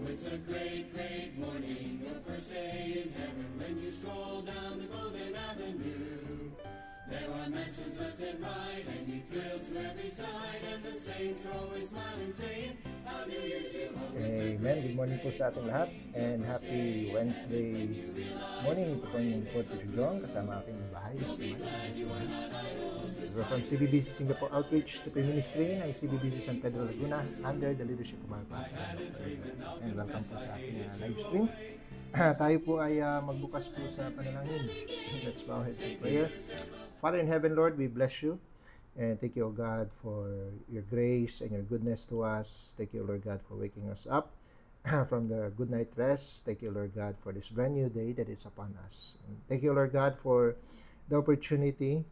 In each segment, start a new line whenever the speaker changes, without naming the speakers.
it's a great, great morning, the first day in heaven, when you stroll down the golden avenue. There are mansions left and right, and you thrill to every side, and the saints are always smiling, saying, how do you do?
Amen. Good morning po sa ating lahat, and happy Wednesday morning. Ito po yung po Teacher John, kasama aking bahay. We're from CBBC Singapore Outreach to Ministry ng CBBC San Pedro Laguna under the leadership of our pastor. And welcome po sa ating live stream. Tayo po ay magbukas po sa panalangin. Let's bow heads in prayer. Father in heaven, Lord, we bless you. And thank you, O God, for your grace and your goodness to us. Thank you, Lord God, for waking us up from the good night rest. Thank you, Lord God, for this brand new day that is upon us. And thank you, Lord God, for the opportunity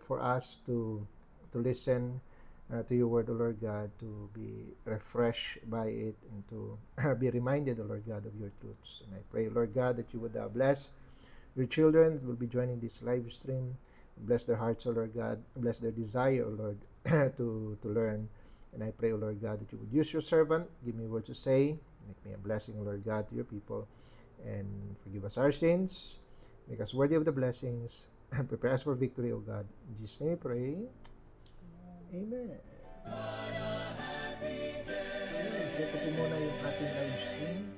for us to listen to your word, O Lord God, to be refreshed by it and to be reminded, O Lord God, of your truths. And I pray, Lord God, that you would bless your children who will be joining this live stream. Bless their hearts, O Lord God. Bless their desire, O Lord, to learn. And I pray, O Lord God, that you would use your servant. Give me words to say. Make me a blessing, O Lord God, to your people. And forgive us our sins. Make us worthy of the blessings. Prepare us for victory, O God. In Jesus' name we pray. Amen.
What a happy day.
So ito po muna yung ating live stream.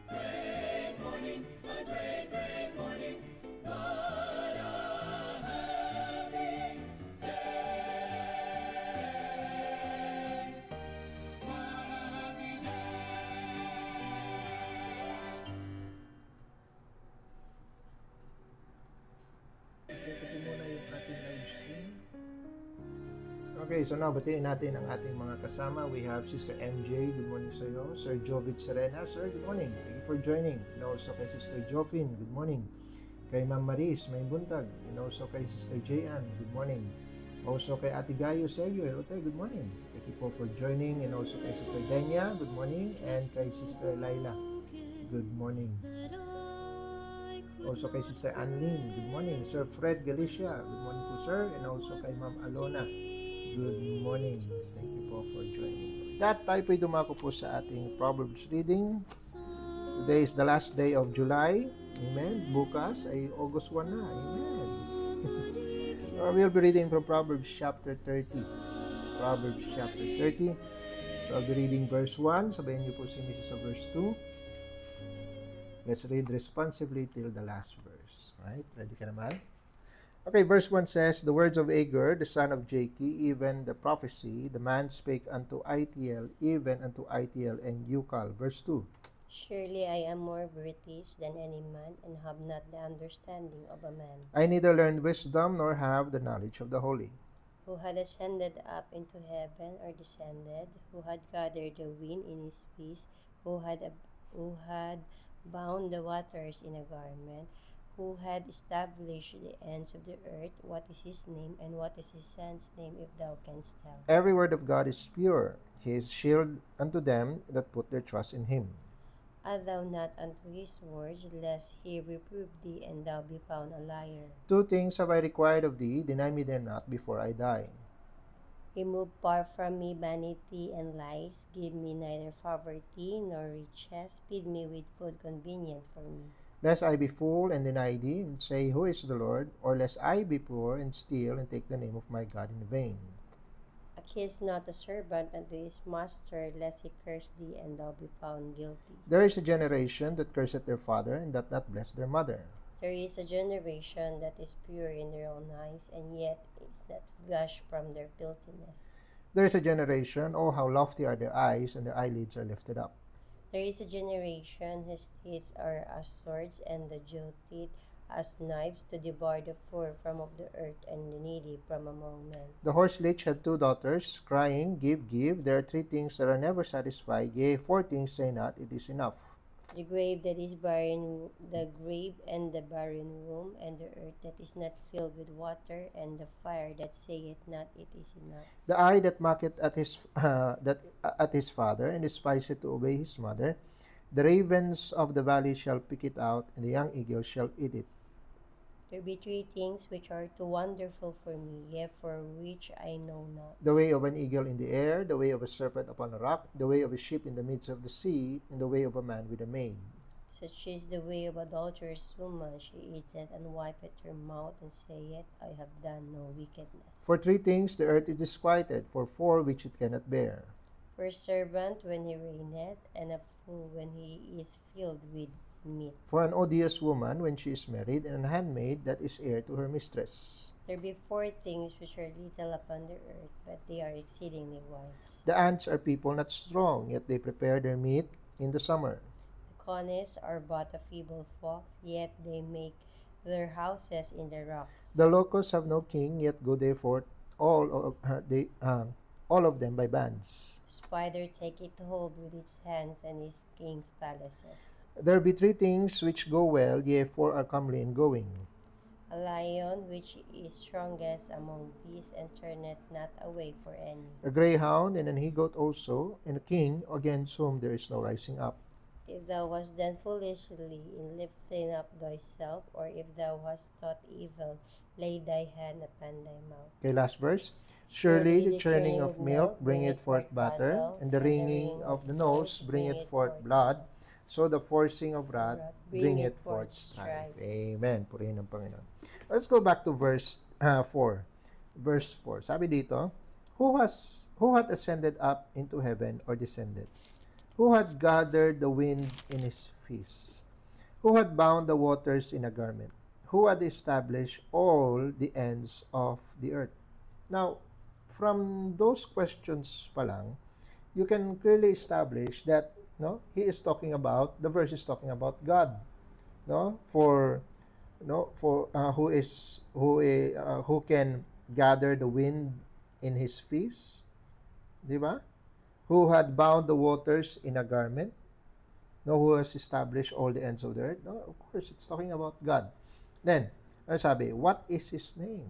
Great morning, a great, great morning. What a happy day. What a happy day.
So ito po muna yung ating live stream. Okay, so now batiin natin ang ating mga kasama. We have Sister MJ, good morning sa iyo. Sir Jovic Serena, sir, good morning. Thank you for joining. And also kay Sister Jofin, good morning. Kay Ma'am Maris, may buntag. And also kay Sister Jayan, good morning. Also kay Ate Gayo Sergio, Elote, good morning. Thank you po for joining. And also kay Sister Denya, good morning. And kay Sister Laila, good morning. Also kay Sister Anlene, good morning. Sir Fred Galicia, good morning po sir. And also kay Ma'am Alona, good morning. Thank you po for joining. With that, tayo po'y dumako po sa ating Proverbs reading. Today is the last day of July. Amen. Bukas ay August 1 na. Amen. We'll be reading from Proverbs chapter 30. Proverbs chapter 30. So I'll be reading verse 1. Sabayan niyo po si Mrs. sa verse 2. Let's read responsibly till the last verse. Right? Ready ka naman? Okay, verse 1 says, the words of Agur, the son of Jakeh, even the prophecy, the man spake unto Itiel, even unto Itiel and Ukal. Verse 2.
Surely I am more virtuous than any man, and have not the understanding of a man.
I neither learned wisdom, nor have the knowledge of the holy.
Who had ascended up into heaven, or descended, who had gathered the wind in his fist, who had bound the waters in a garment, who had established the ends of the earth. What is his name, and what is his son's name, if thou canst tell?
Every word of God is pure. He is shield unto them that put their trust in him.
Add thou not unto his words, lest he reprove thee, and thou be found a liar.
Two things have I required of thee, deny me them not before I die.
Remove far from me vanity and lies. Give me neither poverty nor riches. Feed me with food convenient for me.
Lest I be full and deny thee, and say, who is the Lord? Or lest I be poor and steal, and take the name of my God in vain.
Accuse not a servant unto his master, lest he curse thee, and thou be found guilty.
There is a generation that curseth their father, and doth not bless their mother.
There is a generation that is pure in their own eyes, and yet is not washed from their filthiness.
There is a generation, oh, how lofty are their eyes, and their eyelids are lifted up.
There is a generation whose teeth are as swords, and the jaw teeth as knives, to devour the poor from of the earth, and the needy from among men.
The horse leech had two daughters, crying, give, give. There are three things that are never satisfied, yea, four things say not, it is enough.
The grave that is barren, the grave and the barren womb, and the earth that is not filled with water, and the fire that saith not, it is enough.
The eye that mocketh at his father, and despiseth to obey his mother. The ravens of the valley shall pick it out, and the young eagle shall eat it.
There be three things which are too wonderful for me, yet for which I know not.
The way of an eagle in the air, the way of a serpent upon a rock, the way of a ship in the midst of the sea, and the way of a man with a maid.
Such is the way of adulterous woman. She eateth and wipeth her mouth, and saith, I have done no wickedness.
For three things the earth is disquieted, for four which it cannot bear.
For a servant when he reigneth, and a fool when he is filled with meat.
For an odious woman when she is married, and an handmaid that is heir to her mistress.
There be four things which are little upon the earth, but they are exceedingly wise.
The ants are people not strong, yet they prepare their meat in the summer.
The conies are but a feeble folk, yet they make their houses in the rocks.
The locusts have no king, yet go they forth, all of them by bands.
Spider taketh hold with its hands, and his king's palaces.
There be three things which go well, yea, four are comely in going.
A lion which is strongest among beasts, and turneth not away for any.
A greyhound and an he-goat also, and a king against whom there is no rising up.
If thou wast done foolishly in lifting up thyself, or if thou hast taught evil, lay thy hand upon thy mouth.
Okay, last verse. Surely the churning of milk bringeth forth butter, and the wringing of the nose bringeth forth blood, so the forcing of wrath bringeth forth strife. Amen. Purihin ng Panginoon. Let's go back to verse 4. Verse 4. Sabi dito, who hath ascended up into heaven or descended? Who hath gathered the wind in his fist? Who hath bound the waters in a garment? Who hath established all the ends of the earth? Now, from those questions pa lang, you can clearly establish that he is talking about, the verse is talking about God. Who can gather the wind in his fist? Di ba? Who had bound the waters in a garment? Who has established all the ends of the earth? No, of course, it's talking about God. Then, sabi, what is his name?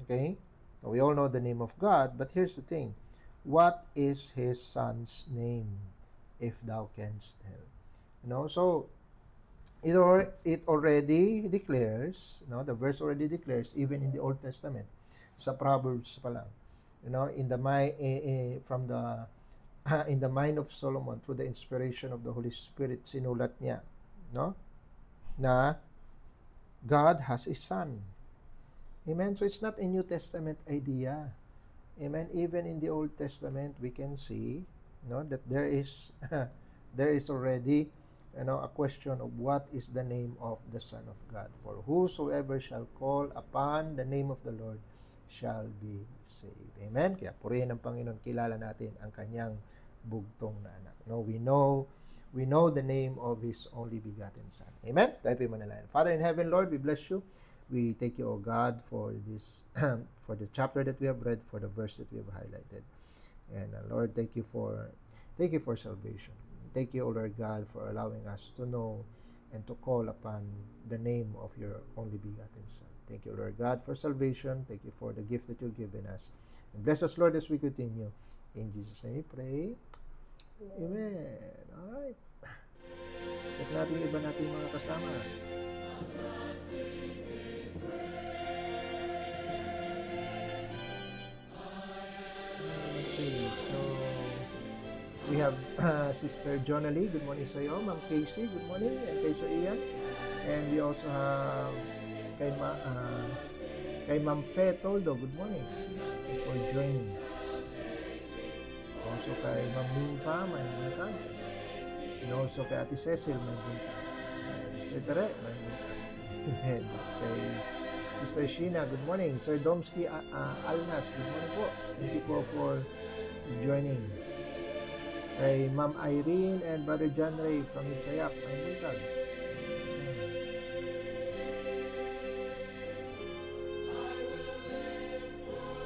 Okay? Now, we all know the name of God, but here's the thing. What is his son's name, if thou canst tell? So it already declares, the verse already declares, even in the Old Testament, sa Proverbs pa lang, in the mind of Solomon, through the inspiration of the Holy Spirit, sinulat niya, na God has a son. Amen. So it's not a New Testament idea. Amen. Even in the Old Testament, we can see, that there is already, a question of what is the name of the Son of God. For whosoever shall call upon the name of the Lord shall be saved. Amen. Kaya purihin ng Panginoon, kilala natin ang kanyang bugtong na anak. We know the name of his only begotten Son. Amen. Tayo po manalangin. Father in heaven, Lord, we bless you. We thank you, O God, for this, for the chapter that we have read, for the verse that we have highlighted. And Lord, thank you for salvation. Thank you, O Lord God, for allowing us to know and to call upon the name of your only begotten Son. Thank you, Lord God, for salvation. Thank you for the gift that you've given us. And bless us, Lord, as we continue. In Jesus' name we pray. Amen. All right. Check natin yung iba natin mga kasama. Okay, so we have Sister Jonalie, good morning sa iyo. Ma'am Casey, good morning. And kay Sir Ian. And we also have kay Ma'am Fe Toldo, good morning. Thank you for joining. Also kay Ma'am Minfa, may buntag. And also kay Ate Cecil, may buntag. Sister Tere, may buntag. Kay Sister Sheena, good morning. Sir Domsky Alnas, good morning po. Thank you po for joining. Kay Ma'am Irene and Brother John Ray from Mitsayak, may buntag.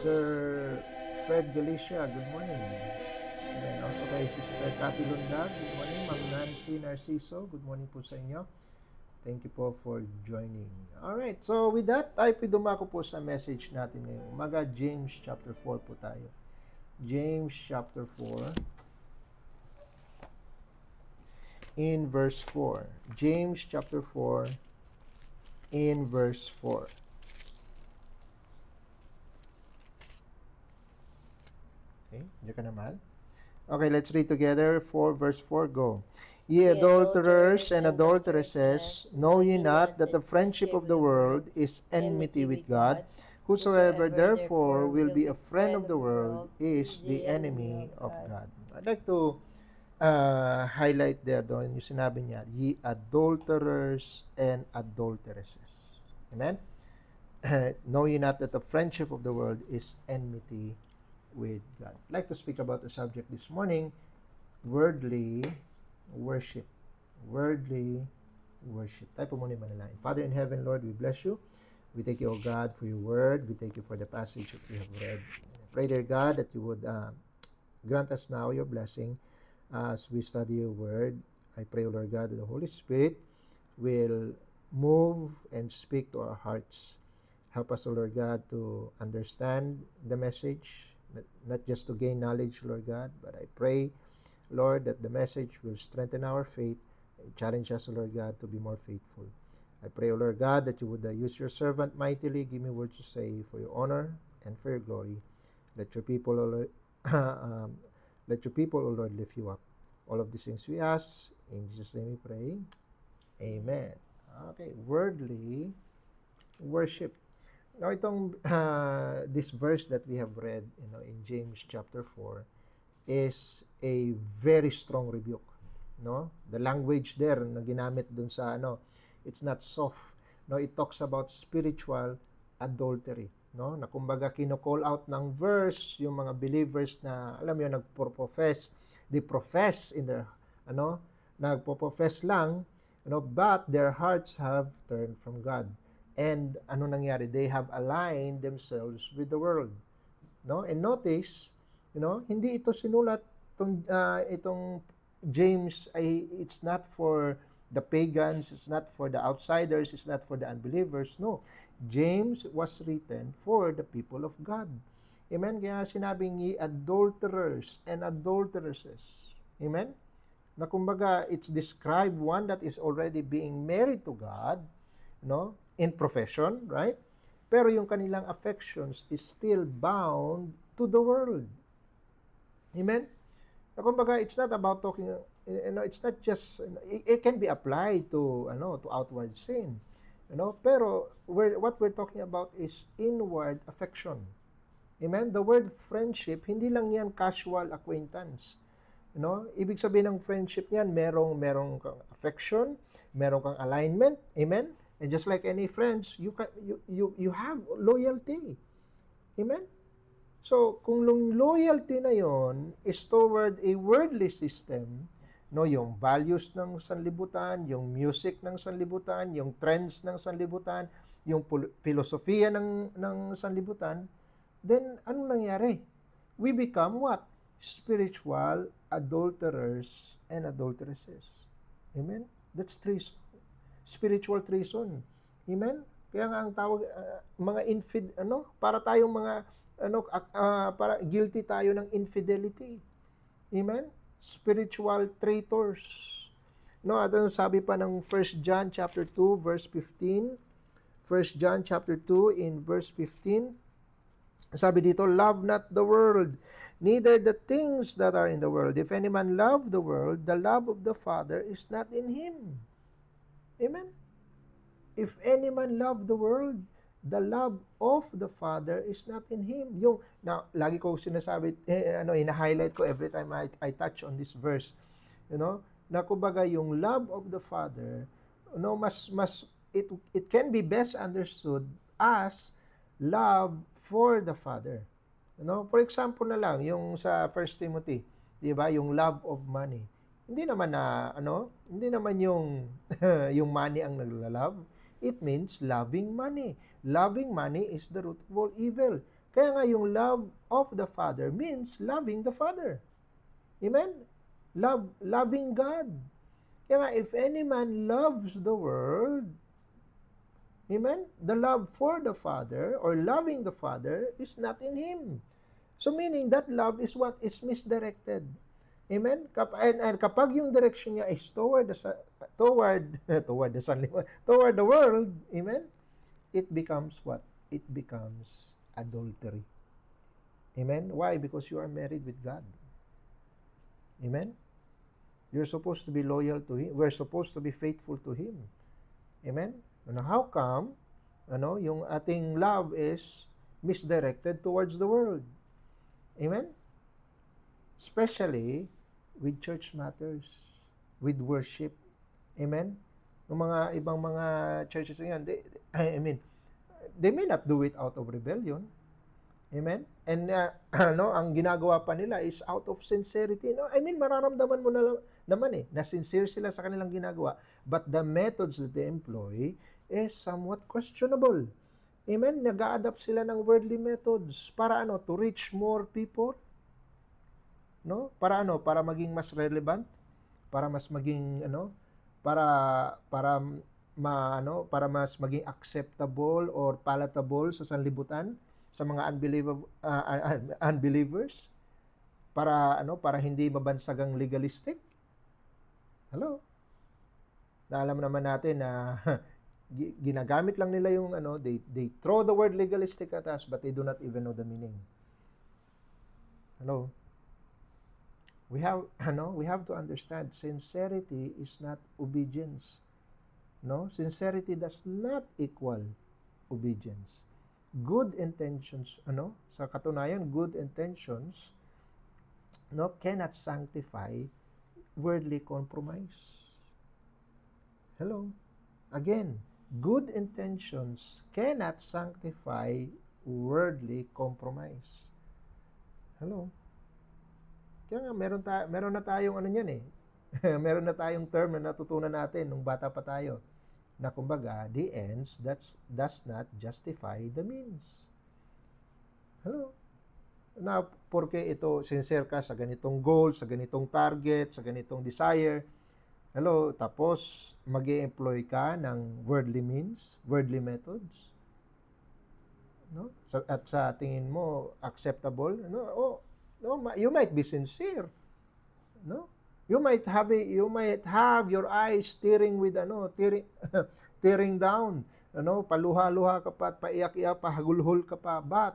Sir Fred Galicia, good morning. And then also kay Sister Cathy Lundag, good morning. Ma'am Nancy Narciso, good morning po sa inyo. Thank you po for joining. Alright, so with that, tayo po dumako po sa message natin ngayong umaga. James chapter 4 po tayo. James chapter 4. In verse 4. James chapter 4 in verse 4. Okay, diyan ka naman. Okay, let's read together. 4 verse 4, go. Ye adulterers and adulteresses, know ye not that the friendship of the world is enmity with God? Whosoever therefore will be a friend of the world is the enemy of God. I'd like to highlight there doon yung sinabi niya, ye adulterers and adulteresses. Amen? Know ye not that the friendship of the world is enmity with God. I'd like to speak about the subject this morning, worldly worship. Worldly worship. Tayo po muna yung manalangin. Father in heaven, Lord, we bless you. We thank you, O God, for your word. We thank you for the passage that we have read. I pray, dear God, that you would grant us now your blessing as we study your word. I pray, O Lord God, that the Holy Spirit will move and speak to our hearts. Help us, O Lord God, to understand the message, not just to gain knowledge, Lord God, but I pray, Lord, that the message will strengthen our faith and challenge us, O Lord God, to be more faithful. I pray, O Lord God, that you would use your servant mightily. Give me words to say for your honor and for your glory. Let your people, O Lord, let your people, O Lord, lift you up. All of these things we ask. In Jesus' name we pray. Amen. Okay, worldly worship. Now, itong this verse that we have read, in James chapter 4, is a very strong rebuke. No? The language there na ginamit dun sa it's not soft. No, it talks about spiritual adultery. No? Na kumbaga kino-call out ng verse yung mga believers na alam mo yun, they profess in their nagpo-profess lang, but their hearts have turned from God. And ano nangyari? They have aligned themselves with the world. No? And notice, hindi ito sinulat itong James it's not for the pagans, it's not for the outsiders, it's not for the unbelievers. No. James was written for the people of God. Amen? Kaya sinabing ye adulterers and adulteresses. Amen? Na kumbaga, it's described one that is already being married to God, in profession, right? Pero yung kanilang affections is still bound to the world. Amen? Na kumbaga, it's not about talking, it's not just, it can be applied to outward sin. Pero what we're talking about is inward affection. Amen? The word friendship, hindi lang yan casual acquaintance. Ibig sabihin ng friendship niyan, merong kang affection, merong kang alignment. Amen? And just like any friends, you have loyalty. Amen? So, kung loyalty na yon is toward a worldly system, yung values ng sanlibutan, yung music ng sanlibutan, yung trends ng sanlibutan, yung filosofiya ng sanlibutan, then ano nangyari? We become what? Spiritual adulterers and adulteresses. Amen? That's treason. Spiritual treason. Amen? Kaya nga ang tawag, mga para tayong mga, para guilty tayo ng infidelity. Amen? Spiritual traitors. At sabi pa ng 1 John chapter 2 verse 15. 1 John chapter 2 in verse 15. Sabi dito, love not the world, neither the things that are in the world. If any man love the world, the love of the Father is not in him. Amen? If any man love the world, the love of the Father is not in him. Lagi ko sinasabi, ina-highlight ko every time I touch on this verse. Na kumbaga yung love of the Father, it can be best understood as love for the Father. For example na lang, yung sa 1 Timothy, di ba, yung love of money. Hindi naman hindi naman yung yung money ang naglalove. It means loving money. Loving money is the root of all evil. Kaya nga yung love of the Father means loving the Father. Amen? Loving God. Kaya nga, if any man loves the world, amen? The love for the Father or loving the Father is not in him. So meaning that love is what is misdirected. Amen? And kapag yung direction niya is toward toward toward the sunlight, toward the world, amen, it becomes what? It becomes adultery. Amen? Why? Because you are married with God. Amen? You're supposed to be loyal to Him. We're supposed to be faithful to Him. Amen? Now, how come, yung ating love is misdirected towards the world? Amen? Especially with church matters, with worship. Amen? Yung mga ibang mga churches ngayon, they may not do it out of rebellion. Amen? And ang ginagawa pa nila is out of sincerity. Mararamdaman mo naman na sincere sila sa kanilang ginagawa. But the methods that they employ is somewhat questionable. Amen? Nag-a-adapt sila ng worldly methods para to reach more people. No? Para maging mas relevant, para mas maging para mas maging acceptable or palatable sa sanlibutan, sa mga unbelievers, para hindi mabansagang legalistic. Hello? Alam naman natin na ginagamit lang nila yung they throw the word legalistic at us, but they do not even know the meaning. Hello? We have to understand sincerity is not obedience. No? Sincerity does not equal obedience. Good intentions, sa katunayan, good intentions cannot sanctify worldly compromise. Hello? Again, good intentions cannot sanctify worldly compromise. Hello? Kaya nga, meron na tayong meron na tayong term na natutunan natin nung bata pa tayo, na kumbaga, the ends does not justify the means. Hello? Na porque ito, sincere ka sa ganitong goal, sa ganitong target, sa ganitong desire, hello, tapos mag-i-employ ka ng worldly means, worldly methods, no? At sa tingin mo acceptable, you might be sincere, no? You might have your eyes tearing with tearing down, paluha-luha ka pa, paiyak-iyak pa, hagulhol ka pa, but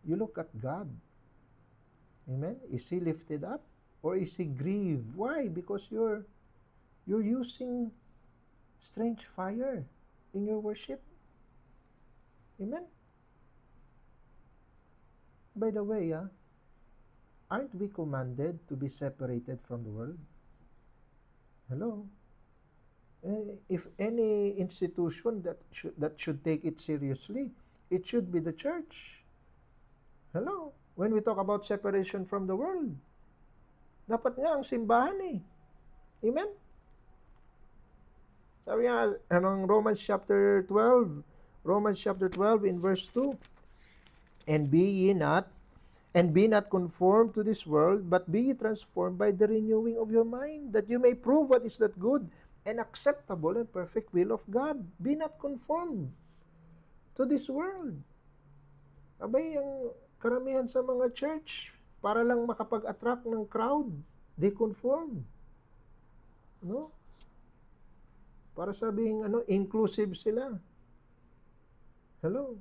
you look at God. Amen? Is He lifted up or is He grieved? Why? Because you're using strange fire in your worship. Amen? By the way, aren't we commanded to be separated from the world? Hello? If any institution that should take it seriously, it should be the church. Hello? When we talk about separation from the world, dapat nga ang simbahan Amen? Sabi nga, Romans chapter 12 in verse 2, And be not conformed to this world, but be ye transformed by the renewing of your mind, that you may prove what is that good and acceptable and perfect will of God. Be not conformed to this world. Abay, ang karamihan sa mga church, para lang makapag-attract ng crowd, they conform. No? Para sabihin, inclusive sila. Hello?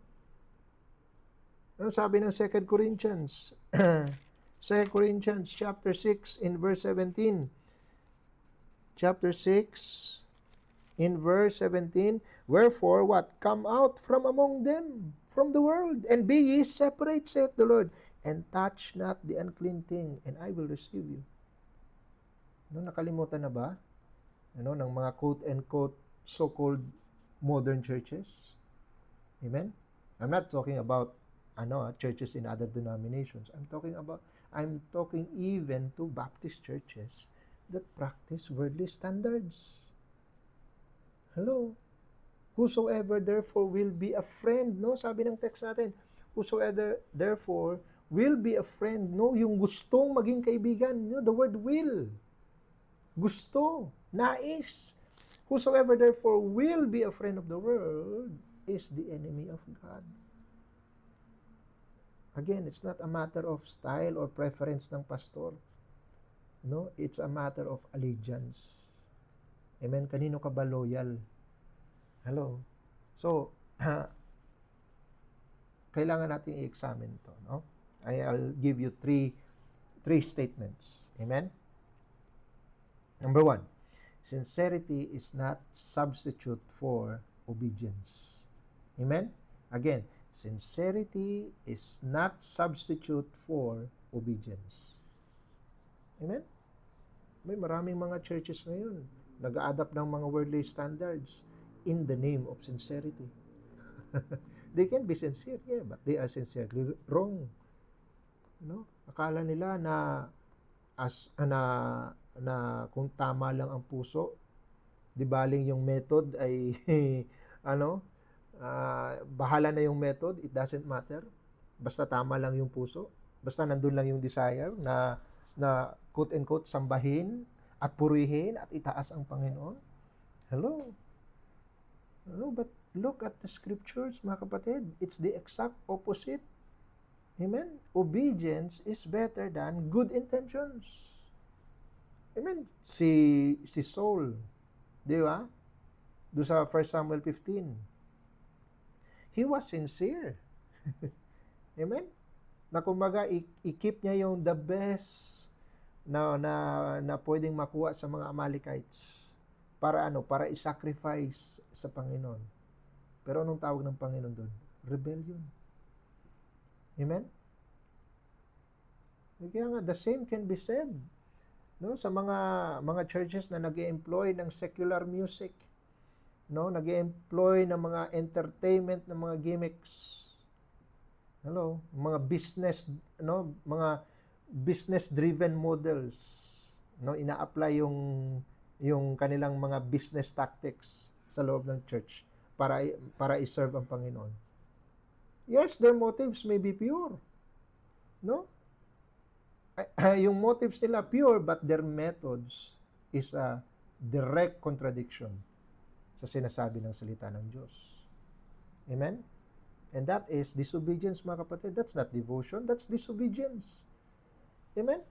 Ano sabi ng 2 Corinthians? 2 Corinthians chapter 6 in verse 17. Chapter 6 in verse 17. Wherefore, what? Come out from among them, from the world, and be ye separate, saith the Lord, and touch not the unclean thing, and I will receive you. Nakalimutan na ba? Ng mga quote-unquote so-called modern churches? Amen? I'm not talking about churches in other denominations. I'm talking even to Baptist churches that practice worldly standards. Hello? Whosoever therefore will be a friend, sabi ng text natin, whosoever therefore will be a friend, yung gustong maging kaibigan, the word will. Gusto, nais. Whosoever therefore will be a friend of the world is the enemy of God. Again, it's not a matter of style or preference ng pastor. No? It's a matter of allegiance. Amen? Kanino ka ba loyal? Hello? So, kailangan natin i-examine to. No? I'll give you three statements. Amen? Number 1, sincerity is not substitute for obedience. Amen? Again, sincerity is not substitute for obedience. Amen? May maraming mga churches ngayon nag-a-adapt ng mga worldly standards in the name of sincerity. They can be sincere, yeah, but they are sincerely wrong. No? Akala nila na kung tama lang ang puso, di baling yung method ay bahala na yung method, it doesn't matter. Basta tama lang yung puso, basta nandun lang yung desire na quote and quote sambahin at purihin at itaas ang Panginoon. Hello. No, but look at the scriptures, mga kapatid. It's the exact opposite. Amen? Obedience is better than good intentions. Amen? Si Saul, di ba? Doon sa 1 Samuel 15. He was sincere. Amen? Na kumbaga, i-keep niya yung the best na pwedeng makuha sa mga Amalekites. Para Para i-sacrifice sa Panginoon. Pero anong tawag ng Panginoon doon? Rebellion. Amen? Kaya nga, the same can be said, no, sa mga churches na nag-e-employ ng secular music, no, nag-e-employ ng mga entertainment, ng mga gimmicks. Hello, mga business, no, mga business-driven models, no, ina-apply yung kanilang mga business tactics sa loob ng church para i-serve ang Panginoon. Yes, their motives may be pure. No? Yung motives nila pure, but their methods is a direct contradiction sa sinasabi ng salita ng Diyos. Amen? And that is disobedience, mga kapatid. That's not devotion, that's disobedience. Amen?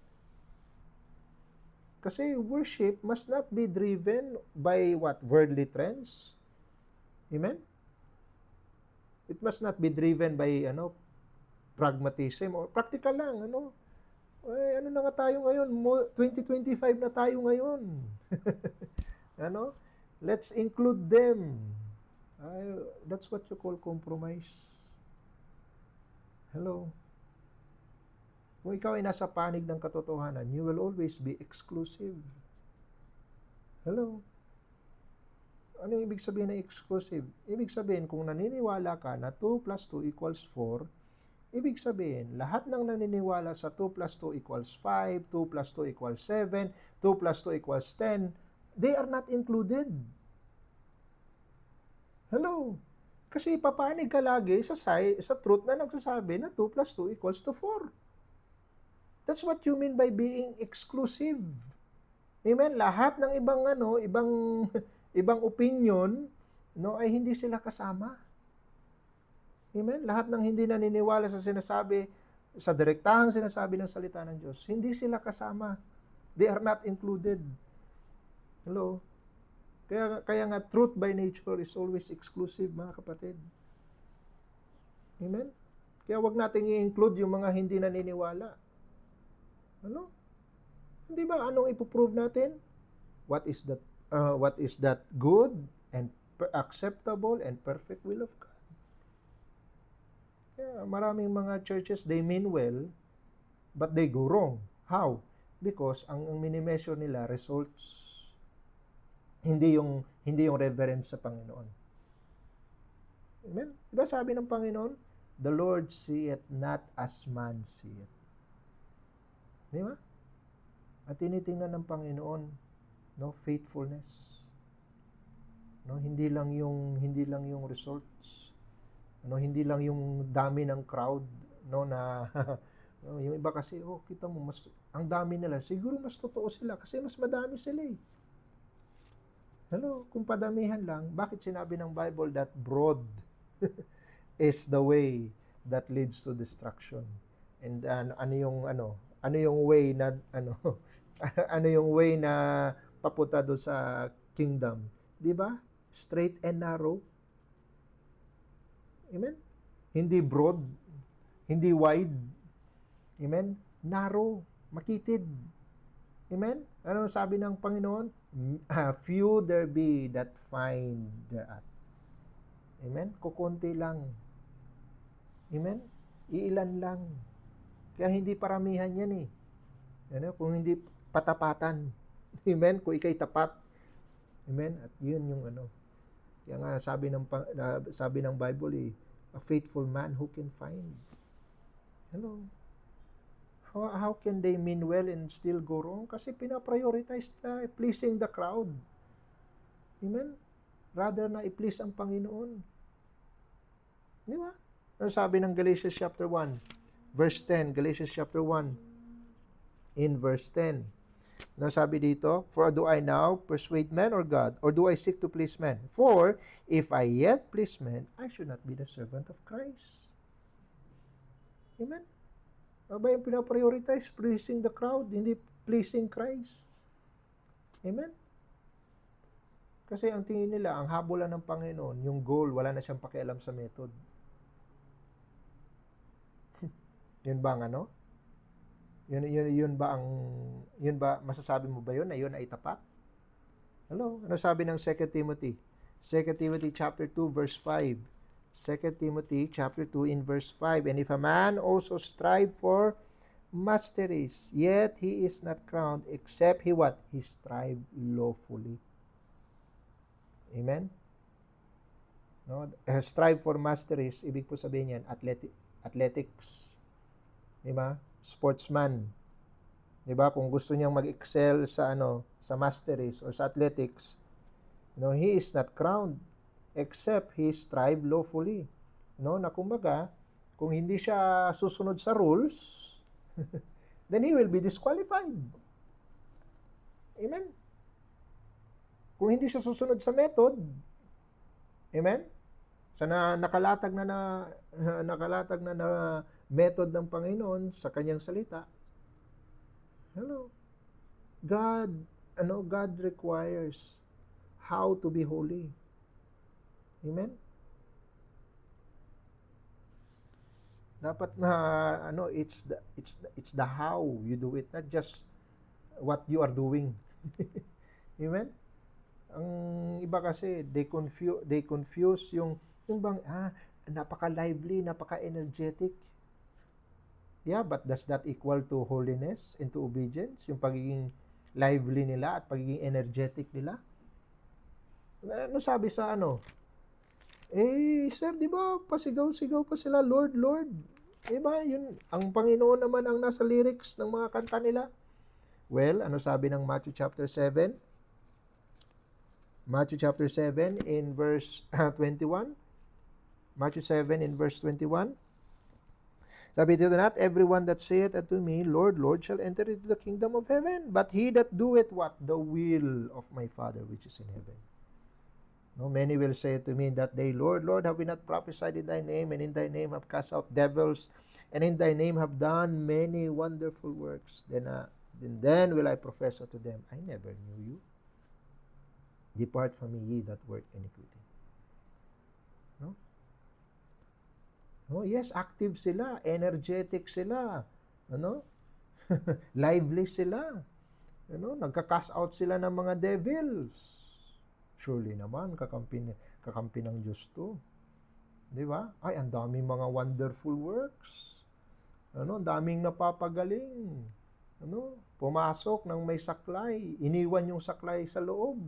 Kasi worship must not be driven by what? Worldly trends. Amen? It must not be driven by pragmatism or practical lang. Ano na nga tayo ngayon? 2025 na tayo ngayon. Let's include them. That's what you call compromise. Hello? Kung ikaw ay nasa panig ng katotohanan, you will always be exclusive. Hello? Ano yung ibig sabihin ng exclusive? Ibig sabihin, kung naniniwala ka na 2 plus 2 equals 4, ibig sabihin, lahat ng naniniwala sa 2 plus 2 equals 5, 2 plus 2 equals 7, 2 plus 2 equals 10, they are not included. Hello? Kasi papanig ka lagi sa truth na nagsasabi na 2 plus 2 equals to 4. That's what you mean by being exclusive. Amen? Lahat ng ibang opinion, no, ay hindi sila kasama. Amen? Lahat ng hindi naniniwala sa direktahang sinasabi ng salita ng Diyos, hindi sila kasama. They are not included. Hello? Kaya nga, truth by nature is always exclusive, mga kapatid. Amen? Kaya wag nating i-include yung mga hindi naniniwala. Ano? Hindi ba? Anong ipoprove natin? What is that good and acceptable and perfect will of God? Kaya maraming mga churches, they mean well, but they go wrong. How? Because ang mini-measure nila results. Hindi yung reverence sa Panginoon. Amen? Diba sabi ng Panginoon, the Lord seeth not as man seeth. Di ba? At tinitingnan ng Panginoon, no, faithfulness. No, hindi lang yung results. Hindi lang yung dami ng crowd, no, na yung iba kasi, kita mo ang dami nila. Siguro mas totoo sila kasi mas madami sila eh. Hello, kung padamihan lang, bakit sinabi ng Bible that broad is the way that leads to destruction? And ano yung way na Ano yung way na papunta doon sa kingdom? 'Di ba? Straight and narrow. Amen? Hindi broad, hindi wide. Amen? Narrow, makitid. Amen? Ano sabi ng Panginoon? Few there be that find thereat. Amen? Kukunti lang. Amen? Iilan lang. Kaya hindi paramihan yan eh. Ano? Kung hindi patapatan. Amen? Kung ikay tapat. Amen? At yun yung ano. Kaya nga sabi ng Bible eh, a faithful man who can find. Hello? How can they mean well and still go wrong? Kasi pinaprioritize nila pleasing the crowd. Amen? Rather na i-please ang Panginoon. Di ba? Ano sabi ng Galatians chapter 1, verse 10? Galatians chapter 1, in verse 10. Ano sabi dito? For do I now persuade men or God? Or do I seek to please men? For if I yet please men, I should not be the servant of Christ. Amen? Aba yung pinaprioritize, pleasing the crowd, hindi pleasing Christ. Amen? Kasi ang tingin nila, ang habulan ng Panginoon, yung goal, wala na siyang pakialam sa method. Yun ba ang ano? Yun ba, masasabi mo ba yun na yun ay tapat? Hello? Ano sabi ng 2 Timothy? 2 Timothy chapter 2 verse 5. 2 Timothy chapter 2 in verse 5. And if a man also strive for masteries, yet he is not crowned, except he what? He strive lawfully. Amen? No? Strive for masteries, ibig po sabihin yan, athletics. Diba? Sportsman. Diba? Kung gusto niyang mag-excel sa sa masteries or sa athletics, he is not crowned except he strive lawfully. Na kumbaga, kung hindi siya susunod sa rules, then he will be disqualified. Amen? Kung hindi siya susunod sa method, amen? Sa nakalatag na method ng Panginoon sa kanyang salita. Hello. God requires how to be holy. Amen? Dapat na it's the how you do it, not just what you are doing. Amen? Ang iba kasi they confuse yung bang napaka-lively, napaka-energetic. Yeah, but does that equal to holiness and to obedience? Yung pagiging lively nila at pagiging energetic nila? Ano sabi sa sir, di ba, pasigaw-sigaw pa sila, Lord, Lord. Di ba, yun, ang Panginoon naman ang nasa lyrics ng mga kanta nila. Well, ano sabi ng Matthew chapter 7? Matthew chapter 7 in verse 21. Matthew 7 in verse 21. Sabi dito, not everyone that saith unto me, Lord, Lord, shall enter into the kingdom of heaven, but he that doeth what? The will of my Father which is in heaven. No, many will say to me in that day, Lord, Lord, have we not prophesied in thy name, and in thy name have cast out devils, and in thy name have done many wonderful works? Then will I profess unto them, I never knew you. Depart from me, ye that work iniquity. No? Oh, yes, active sila, energetic sila, lively sila. Nagka-cast out sila ng mga devils. Surely naman, kakampi ng Diyos to. Di ba? Ay, ang daming mga wonderful works. Ang daming napapagaling. Pumasok ng may saklay. Iniwan yung saklay sa loob.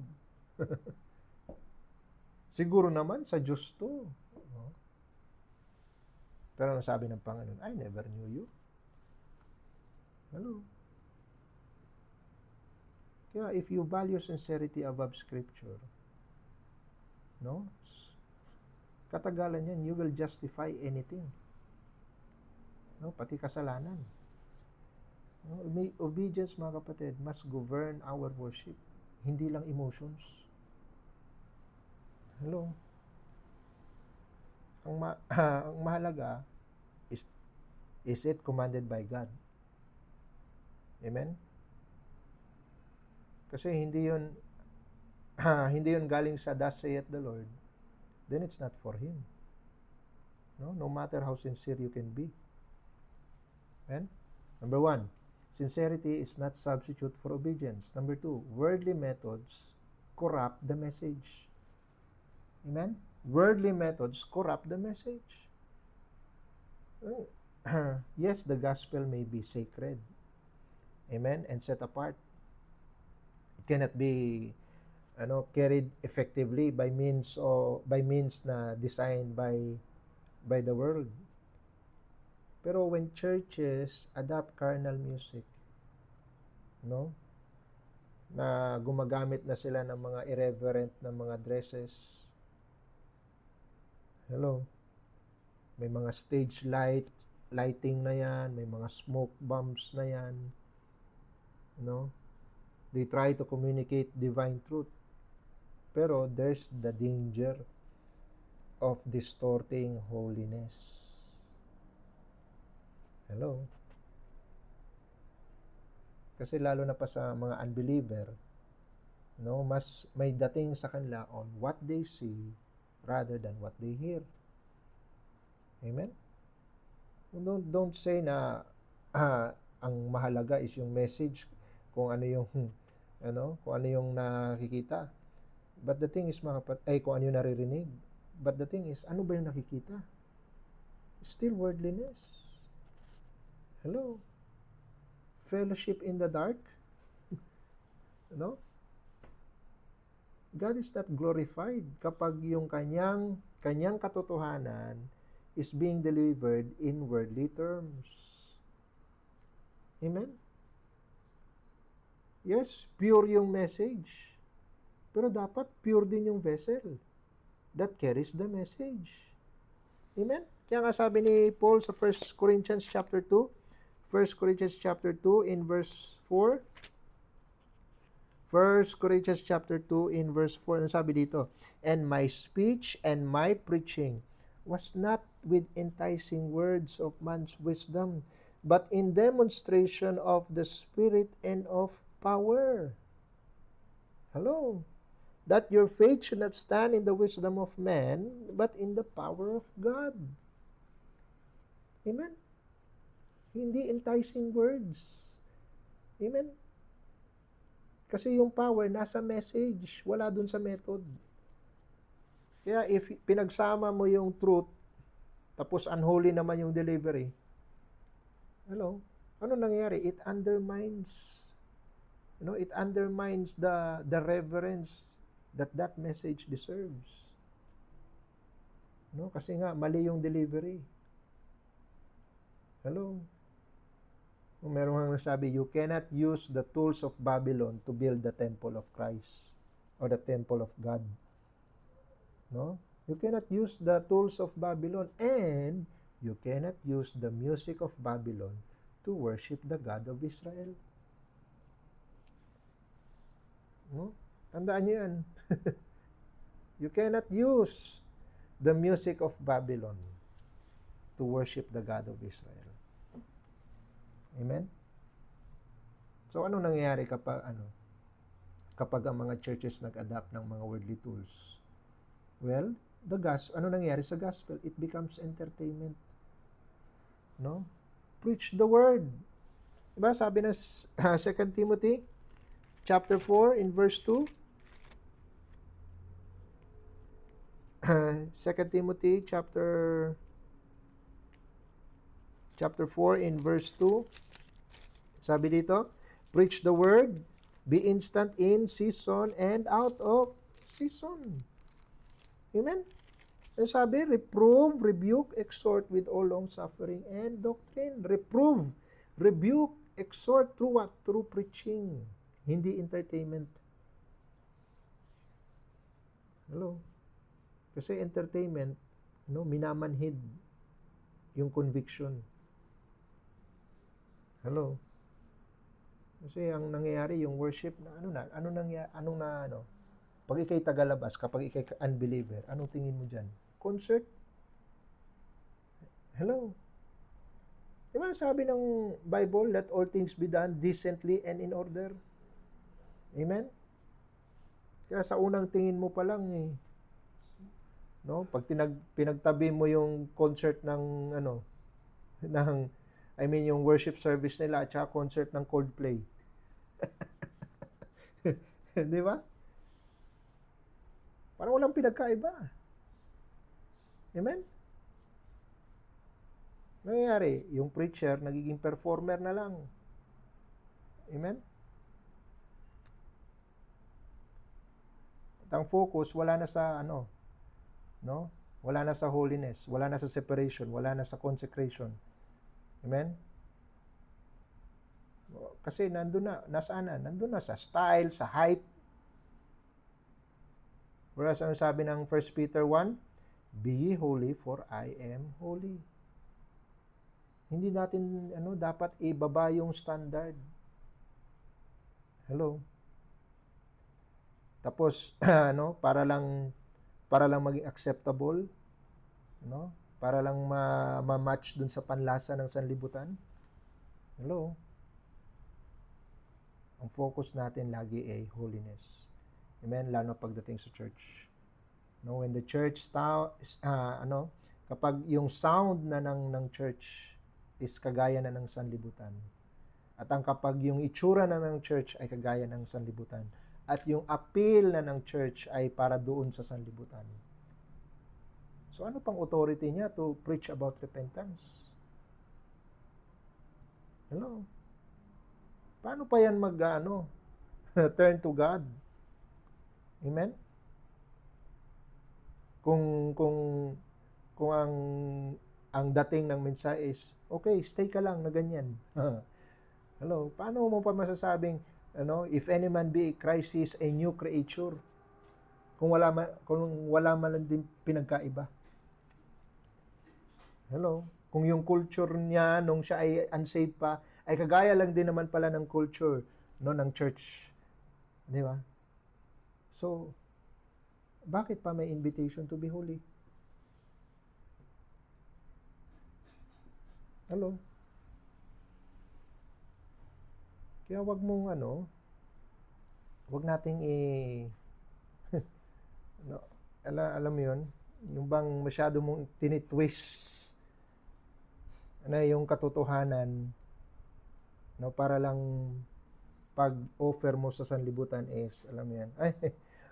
Siguro naman, sa Diyos to. Pero ang sabi ng Panginoon, I never knew you. Hello? Kaya if you value sincerity above Scripture, katagalan yan, you will justify anything. Pati kasalanan. Obedience, mga kapatid, must govern our worship. Hindi lang emotions. Hello? Ang mahalaga is it commanded by God? Amen? Kasi hindi yun, hindi yun galing sa thus saith the Lord, then it's not for him. No matter how sincere you can be. And number 1, sincerity is not substitute for obedience. Number 2, worldly methods corrupt the message. Amen? Worldly methods corrupt the message. Yes, the gospel may be sacred. Amen? And set apart. It cannot be carried effectively by means na designed by the world. Pero when churches adopt carnal music, na gumagamit na sila ng mga irreverent na mga dresses, may mga stage lighting na yan, may mga smoke bombs na yan, they try to communicate divine truth. Pero there's the danger of distorting holiness. Kasi lalo na pa sa mga unbeliever, mas may dating sa kanila on what they see rather than what they hear. Amen? Don't say na ang mahalaga is yung message, kung ano yung nakikita. But the thing is, kung ano yung naririnig. But the thing is, ano ba yung nakikita? Still worldliness. Fellowship in the dark. God is not glorified kapag yung kanyang katotohanan is being delivered in worldly terms. Amen? Yes, pure yung message. Pero dapat pure din yung vessel that carries the message. Amen? Kaya nga sabi ni Paul sa 1 Corinthians chapter 2, 1 Corinthians chapter 2 in verse 4. 1 Corinthians chapter 2 in verse 4, ano sabi dito? And my speech and my preaching was not with enticing words of man's wisdom, but in demonstration of the Spirit and of power. That your faith should not stand in the wisdom of man, but in the power of God. Amen? Hindi enticing words. Amen? Kasi yung power nasa message, wala dun sa method. Kaya if pinagsama mo yung truth, tapos unholy naman yung delivery, ano nangyayari? It undermines, it undermines the reverence that message deserves. Kasi nga, mali yung delivery. Meron nga nasabi, you cannot use the tools of Babylon to build the temple of Christ or the temple of God. You cannot use the tools of Babylon, and you cannot use the music of Babylon to worship the God of Israel. Tandaan niyo yan. You cannot use the music of Babylon to worship the God of Israel. Amen? So, ano nangyayari kapag ang mga churches nag-adapt ng mga worldly tools? Well, ano nangyayari sa gospel? It becomes entertainment. Preach the word. Diba? Sabi na 2 Timothy chapter 4 in verse 2. 2 Timothy chapter 4 in verse 2. Sabi dito, preach the word, be instant in season and out of season. Amen? And sabi, reprove, rebuke, exhort with all long suffering and doctrine. Reprove, rebuke, exhort through what? Through preaching. Hindi entertainment. Kasi entertainment, minamanhid yung conviction. Kasi ang nangyayari, yung worship, pag ikay tagalabas, kapag ikay unbeliever, anong tingin mo dyan? Concert? Diba sabi ng Bible, let all things be done decently and in order? Amen? Kaya sa unang tingin mo pa lang no, pag pinagtabi mo yung concert ng ng yung worship service nila at saka concert ng Coldplay. Di ba? Parang walang pinagkaiba. Amen? Nangyayari, yung preacher nagiging performer na lang. Amen? At ang focus wala na sa no? Wala na sa holiness, wala na sa separation, wala na sa consecration. Amen? Kasi nandun na, nasaan na? Nandun na sa style, sa hype. Whereas ano sabi ng 1 Peter 1? Be ye holy for I am holy. Hindi natin dapat ibaba yung standard. Hello. Tapos para lang maging acceptable, para lang ma-match dun sa panlasa ng sanlibutan. Hello. Ang focus natin lagi ay holiness. Amen, lalo pagdating sa church. When the church kapag yung sound na ng church is kagaya na ng sanlibutan. At kapag yung itsura na ng church ay kagaya ng sanlibutan. At yung appeal na ng church ay para doon sa sanlibutan. So ano pang authority niya to preach about repentance? Hello? Paano pa yan turn to God? Amen? Kung ang dating ng mensahe is, okay, stay ka lang na ganyan. Hello? Paano mo pa masasabing, if any man be Christ, is a new creature? Kung wala man lang din pinagkaiba. Hello? Kung yung culture niya nung siya ay unsaved pa, ay kagaya lang din naman pala ng culture ng church. Di ba? So, bakit pa may invitation to be holy? Hello? Kaya wag nating alam mo yun, yung bang masyado mong tinitwist yung katotohanan, para lang pag-offer mo sa sanlibutan is, alam mo yan, ay,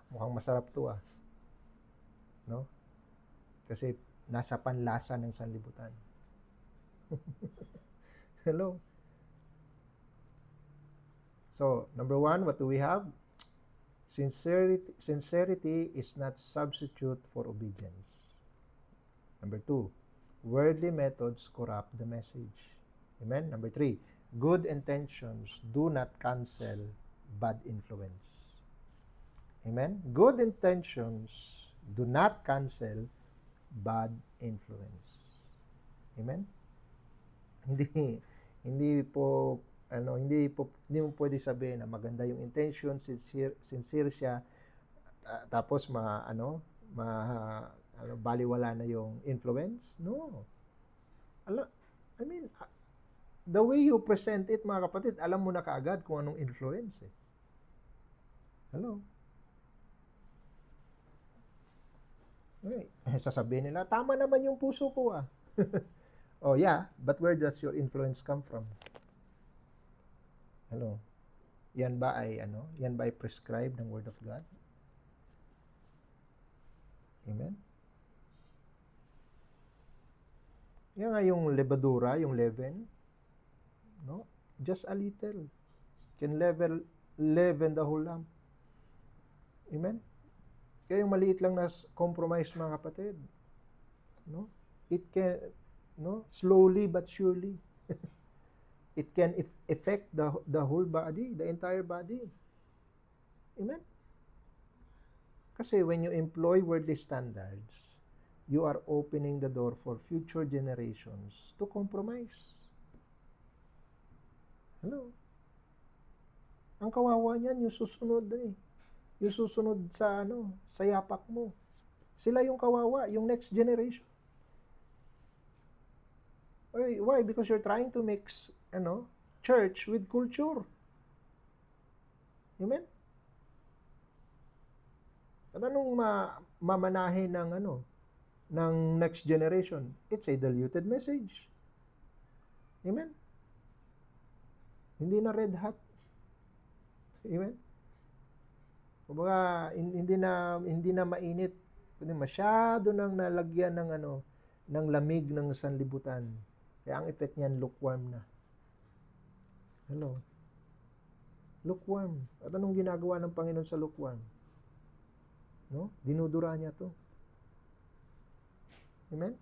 mukhang masarap to Kasi nasa panlasa ng sanlibutan. Hello? So, number 1, what do we have? Sincerity is not substitute for obedience. Number 2, worldly methods corrupt the message. Amen? Number 3, good intentions do not cancel bad influence. Amen? Good intentions do not cancel bad influence. Amen? Hindi mo pwede sabihin na maganda yung intention, sincere siya, tapos baliwala na yung influence. No. The way you present it, mga kapatid, alam mo na kaagad kung anong influence eh. Hello? Okay. Sasabihin nila, tama naman yung puso ko ah. Oh yeah, but where does your influence come from? Hello? Yan ba ay prescribed ng Word of God? Amen? Yan nga yung levadura, yung leaven. No? Just a little. Can leaven the whole lump. Amen? Kaya yung maliit lang na compromise, mga kapatid. No? It can, slowly but surely. It can affect the whole body, the entire body. Amen? Kasi when you employ worldly standards, you are opening the door for future generations to compromise. Hello? Ang kawawa niyan, yung susunod yung susunod sa yapak mo. Sila yung kawawa, yung next generation. Why? Because you're trying to mix, church with culture. Amen? At anong mamanahin ng ng next generation? It's a diluted message. Amen? Hindi na red hot. Amen? Kumbaga, hindi na mainit. Kundi masyado nang nalagyan ng ng lamig ng sanlibutan. Kaya ang effect niyan, lukewarm na. Hello? Lukewarm. At anong ginagawa ng Panginoon sa lukewarm? No? Dinudura niya to. Amen?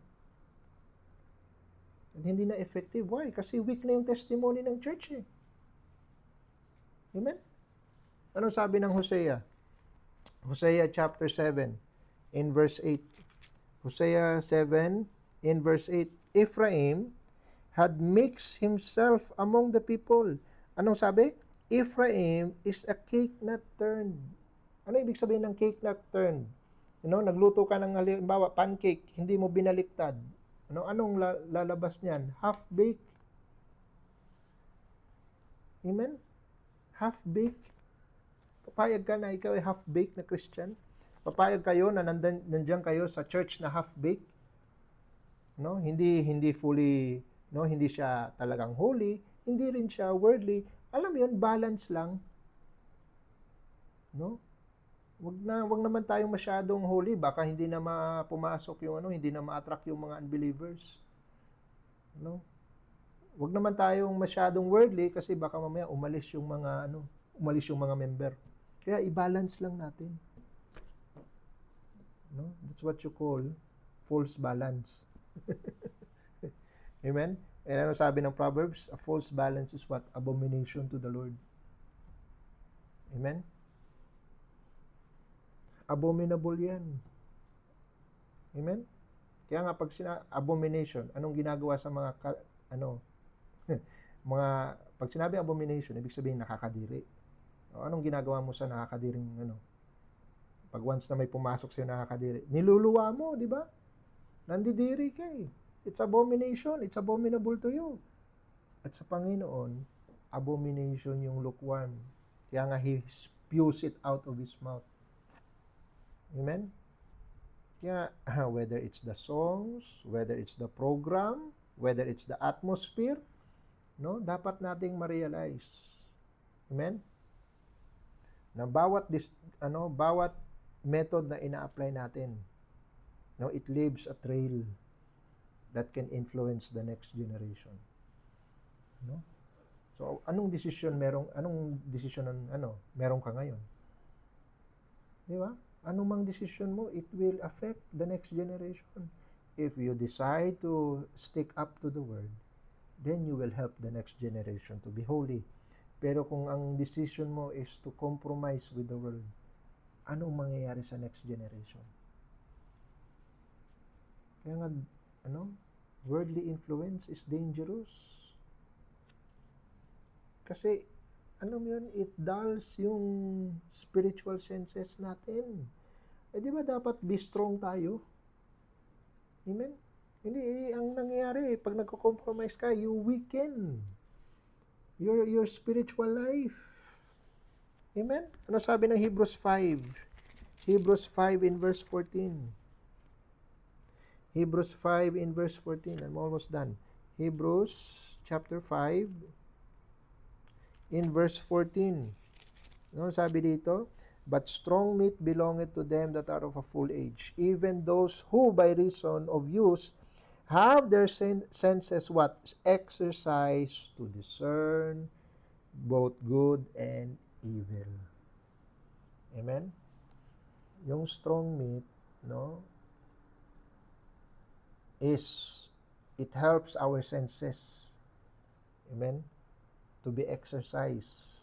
At hindi na effective. Why? Kasi weak na yung testimony ng church eh. Amen? Anong sabi ng Hosea? Hosea chapter 7 in verse 8. Hosea 7 in verse 8. Ephraim had mixed himself among the people. Anong sabi? Ephraim is a cake not turned. Ano ibig sabihin ng cake not turned? Nagluto ka ng halimbawa pancake, hindi mo binaliktad. Anong lalabas niyan? Half-baked. Amen? Half-baked. Papayag ka na ikaw ay half-baked na Christian? Papayag kayo na nandiyan kayo sa church na half-baked? Hindi fully, hindi siya talagang holy, hindi rin siya worldly. Alam mo yun, balance lang. Wag naman tayong masyadong holy, baka hindi na pumasok yung hindi na ma-attract yung mga unbelievers. Wag naman tayong masyadong worldly kasi baka mamaya umalis yung mga member. Kaya i-balance lang natin. That's what you call false balance. Amen? And ano sabi ng Proverbs? A false balance is what? Abomination to the Lord. Amen? Abominable yan. Amen? Kaya nga pag abomination, anong ginagawa sa mga pag sinabi abomination, ibig sabihin nakakadiri. Anong ginagawa mo sa nakakadiring pag once na may pumasok sa nakakadiri, niluluwa mo, di ba? Nandidiri ka eh. It's abomination. It's abominable to you. At sa Panginoon, abomination yung lukewarm. Kaya nga He spews it out of His mouth. Amen? Kaya, whether it's the songs, whether it's the program, whether it's the atmosphere, dapat nating ma-realize. Amen? Na bawat method na ina-apply natin, it leaves a trail that can influence the next generation. So, anong desisyon meron ka ngayon? Di ba? Anumang desisyon mo, it will affect the next generation. If you decide to stick up to the word, then you will help the next generation to be holy. Pero kung ang decision mo is to compromise with the world, anong mangyayari sa next generation? Kaya nga, worldly influence is dangerous. Kasi, it dulls yung spiritual senses natin. Di ba dapat be strong tayo? Amen? Hindi, ang nangyayari, pag nagko-compromise ka, you weaken your spiritual life. Amen? Ano sabi ng Hebrews 5? Hebrews 5 in verse 14. Hebrews 5 in verse 14. I'm almost done. Hebrews chapter 5 in verse 14. Ano sabi dito? But strong meat belongeth to them that are of a full age, even those who by reason of use have their senses what? Exercised to discern both good and evil. Amen? Yung strong meat, it helps our senses. Amen? To be exercised.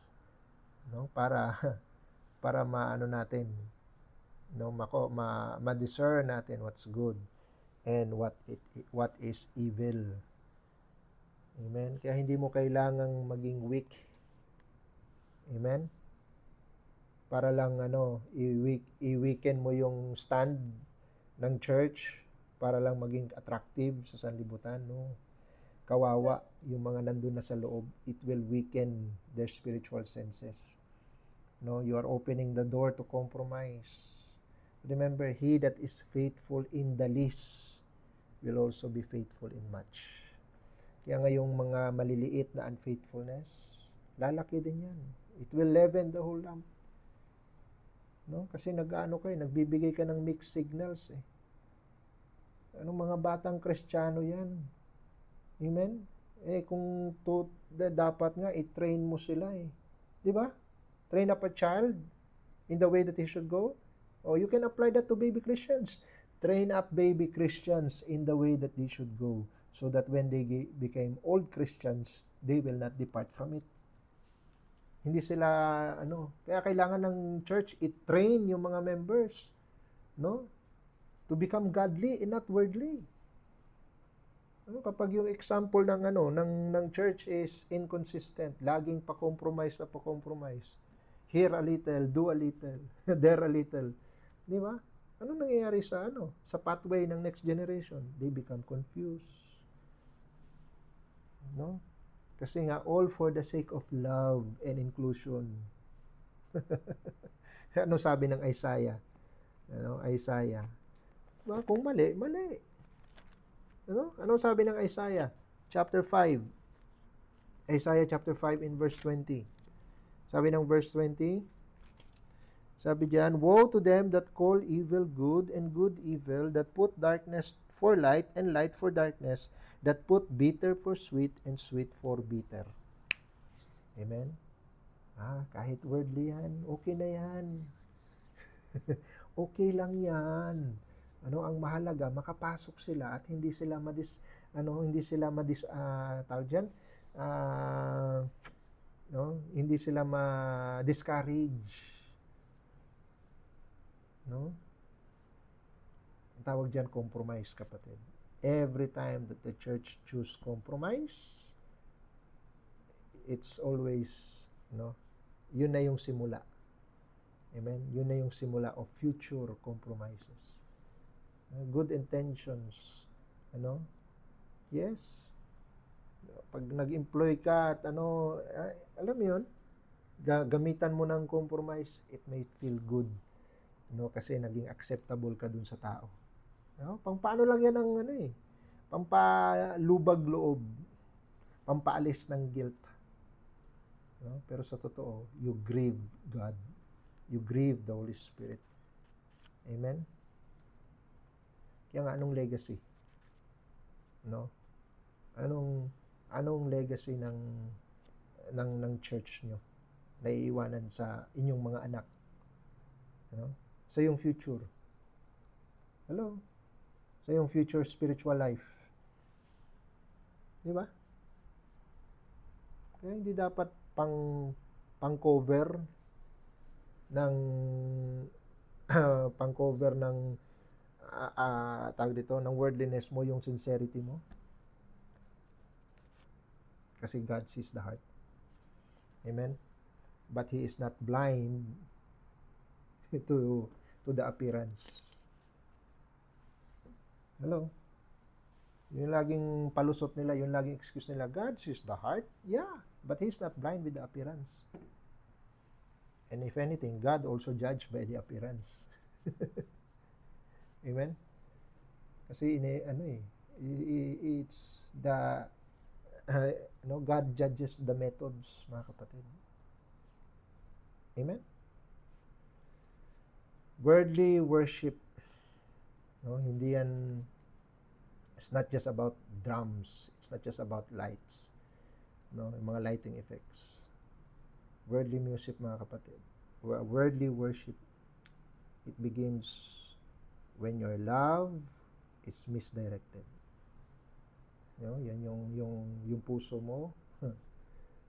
Para natin, ma-discern natin what's good and what is evil. Amen? Kaya hindi mo kailangang maging weak. Amen? Para lang i-weaken mo yung stand ng church para lang maging attractive sa sanlibutan, Kawawa yung mga nandun na sa loob. It will weaken their spiritual senses. You are opening the door to compromise. Remember, he that is faithful in the least will also be faithful in much. Kaya ngayong mga maliliit na unfaithfulness, lalaki din yan. It will leaven the whole lump. No? Kasi nagbibigay ka ng mixed signals eh. Anong mga batang Kristiyano yan? Amen? Kung dapat nga, i-train mo sila eh. Di ba? Train up a child in the way that he should go. Oh, you can apply that to baby Christians. Train up baby Christians in the way that they should go, so that when they became old Christians, they will not depart from it. Hindi sila, kaya kailangan ng church i-train yung mga members, no? To become godly and not worldly. Kapag yung example ng church is inconsistent, laging pa-compromise. Here a little, do a little, there a little. Di ba? Ano nangyayari sa pathway ng next generation? They become confused. No? Kasi nga, all for the sake of love and inclusion. Ano sabi ng Isaiah? Isaiah. Diba? Kung mali, mali. Ano sabi ng Isaiah? Chapter 5. Isaiah chapter 5 in verse 20. Sabi ng verse 20, sabi diyan, woe to them that call evil good and good evil, that put darkness for light and light for darkness, that put bitter for sweet and sweet for bitter. Amen? Kahit worldly yan, okay na yan. Okay lang yan. Ang mahalaga, makapasok sila at hindi sila hindi sila ma-discourage. No? Ang tawag diyan compromise, kapatid. Every time that the church choose compromise, it's always, yun na yung simula. Amen? Yun na yung simula of future compromises. Good intentions, yes. Pag nag-employ ka at alam mo yun, gamitan mo ng compromise, it may feel good. Kasi naging acceptable ka dun sa tao. Paano lang yan ang pampalubag loob, pampaalis ng guilt. Pero sa totoo, you grieve God. You grieve the Holy Spirit. Amen? Kaya nga, anong legacy? Anong legacy ng church nyo na iiwanan sa inyong mga anak? Sa iyong future. Hello? Sa iyong future spiritual life. Di ba? Kaya hindi dapat pang-cover ng tawag dito, ng worldliness mo, yung sincerity mo. Kasi God sees the heart. Amen? But He is not blind to the appearance. Hello? Yung laging palusot nila, yung laging excuse nila, God sees the heart. Yeah, but He's not blind with the appearance. And if anything, God also judged by the appearance. Amen? Kasi it's the God judges the methods, mga kapatid. Amen? Worldly worship, hindi yan, it's not just about drums, it's not just about lights, yung mga lighting effects. Worldly music, mga kapatid. Worldly worship, it begins when your love is misdirected. Yan yung puso mo,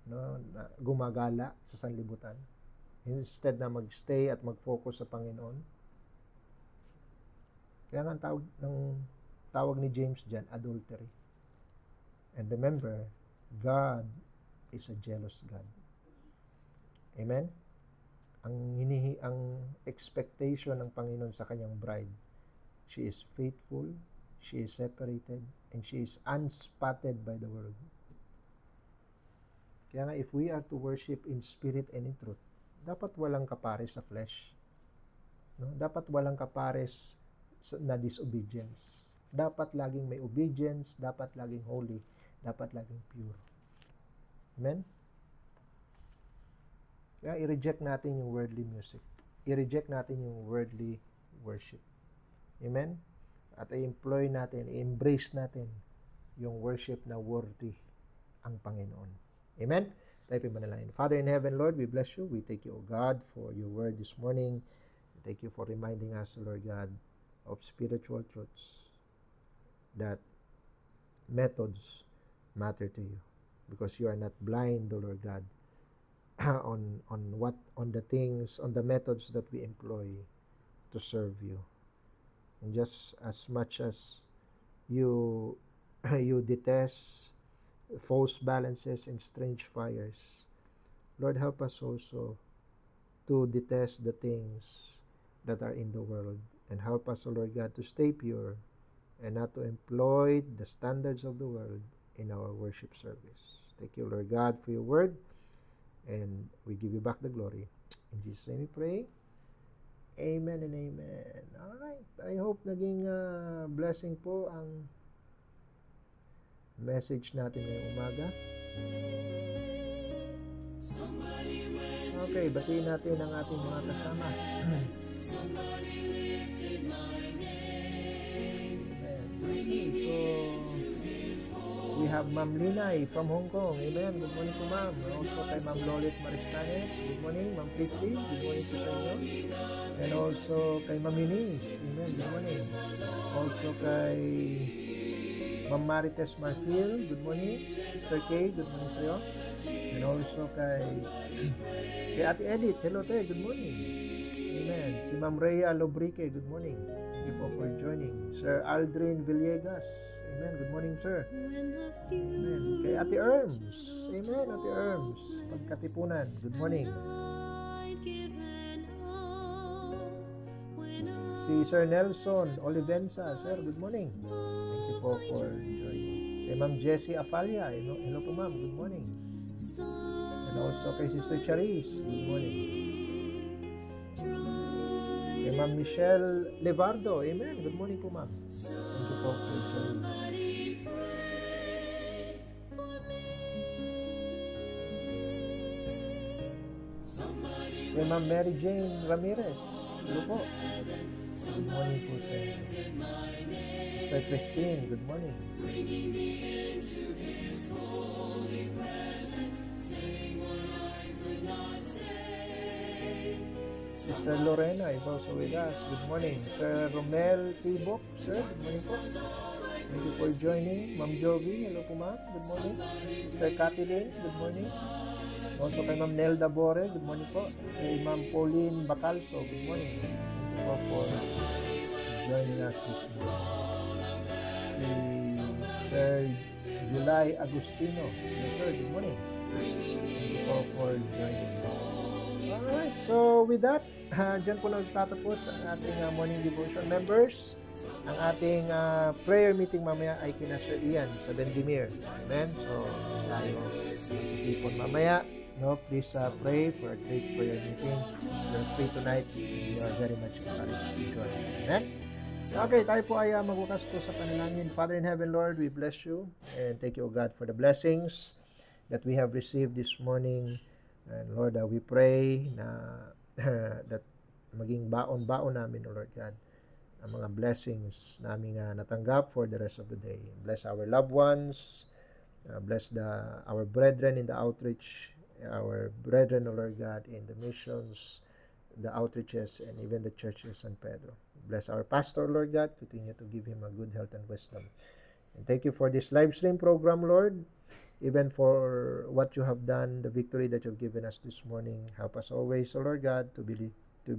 na gumagala sa sanlibutan. Instead na magstay at mag-focus sa Panginoon. Kaya nga tawag ni James dyan, adultery. And remember, God is a jealous God. Amen? Ang expectation ng Panginoon sa kanyang bride, she is faithful, she is separated, and she is unspotted by the world. Kaya nga, if we are to worship in spirit and in truth, dapat walang kapare sa flesh. No? Dapat walang kapares na disobedience. Dapat laging may obedience, dapat laging holy, dapat laging pure. Amen? Kaya i-reject natin yung worldly music. I-reject natin yung worldly worship. Amen? At i-employ natin, i-embrace natin yung worship na worthy ang Panginoon. Amen? Tayo manalangin. Father in heaven, Lord, we bless you. We thank you, O God, for your word this morning. Thank you for reminding us, Lord God, of spiritual truths, that methods matter to you because you are not blind, O Lord God, on the things, on the methods that we employ to serve you. And just as much as you you detest false balances and strange fires, Lord, help us also to detest the things that are in the world, and help us, O Lord God, to stay pure and not to employ the standards of the world in our worship service. Thank you, Lord God, for your word, and we give you back the glory. In Jesus' name we pray. Amen and amen. Alright, I hope naging blessing po ang message natin ngayong umaga. Okay, batiin natin ang ating mga kasama. Amen. So, we have Ma'am Linay from Hong Kong. Amen. Good morning po, Ma'am. Also kay Ma'am Lolit Maristanes. Good morning. Ma'am Fritzy. Good morning po sa inyo. And also kay Ma'am Eunice. Amen. Good morning. Also kay Ma'am Marites Marfil. Good morning. Sister Kay. Good morning sa iyo. And also kay Ate Edith. Hello, Te. Good morning. Amen. Si Ma'am Rhea Lobrique. Good morning. Thank you po for joining. Sir Aldrin Villegas. Amen. Good morning, sir. Amen. Kay Ate Erms. Amen, Ate Erms. Pagkatipunan. Good morning. Si Sir Nelson Olivenza. Sir, good morning. Thank you po for joining. Kay Ma'am Jessie Afalia. Hello po, ma'am. Good morning. And also kay Sister Charis. Good morning. Kay Ma'am Michelle Levardo. Amen. Good morning po, ma'am. Thank you po for joining. Kay Ma'am Mary Jane Ramirez. Hello po. Good morning po sa inyo. Sister Christine, good morning. Sister Lorena is also with us. Good morning. Sir Romel Tibok, sir, good morning po. Thank you for joining. Ma'am Jovi, hello po ma'am. Good morning. Sister Kathleen, good morning. Also kay Ma'am Nelda Bore, good morning po. Kay Ma'am Pauline Bacalso, good morning. Thank you po for joining us this morning. Si Sir July Agustino, hello sir, good morning. Thank you po for joining. Alright, so with that, dyan po nagtatapos ang ating morning devotion. Members, ang ating prayer meeting mamaya ay kina Sir Ian sa Bendemeer. Amen? So, tayo magtitipon mamaya. No, please pray for a great prayer meeting. You're free tonight. You are very much encouraged to join. Amen? Okay, tayo po ay magwakas po sa panalangin. Father in heaven, Lord, we bless you and thank you, O God, for the blessings that we have received this morning. And Lord, we pray na that maging baon-baon namin, O Lord God, ang mga blessings namin natanggap for the rest of the day. Bless our loved ones, bless our brethren in the outreach, our brethren, O Lord God, in the missions, the outreaches, and even the church in San Pedro. Bless our pastor, Lord God, continue to give him a good health and wisdom. And thank you for this live stream program, Lord. Even for what you have done, the victory that you've given us this morning, help us always, O Lord God, to be to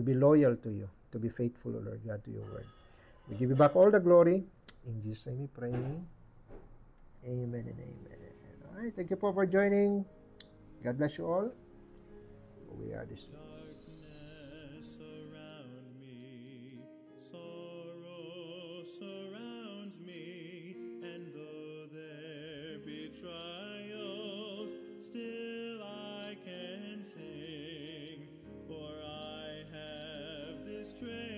be loyal to you, to be faithful, O Lord God, to your word. We give you back all the glory. In Jesus' name we pray. Amen and amen. All right, thank you for joining. God bless you all. We are dismissed.
Trials, still I can sing, for I strength.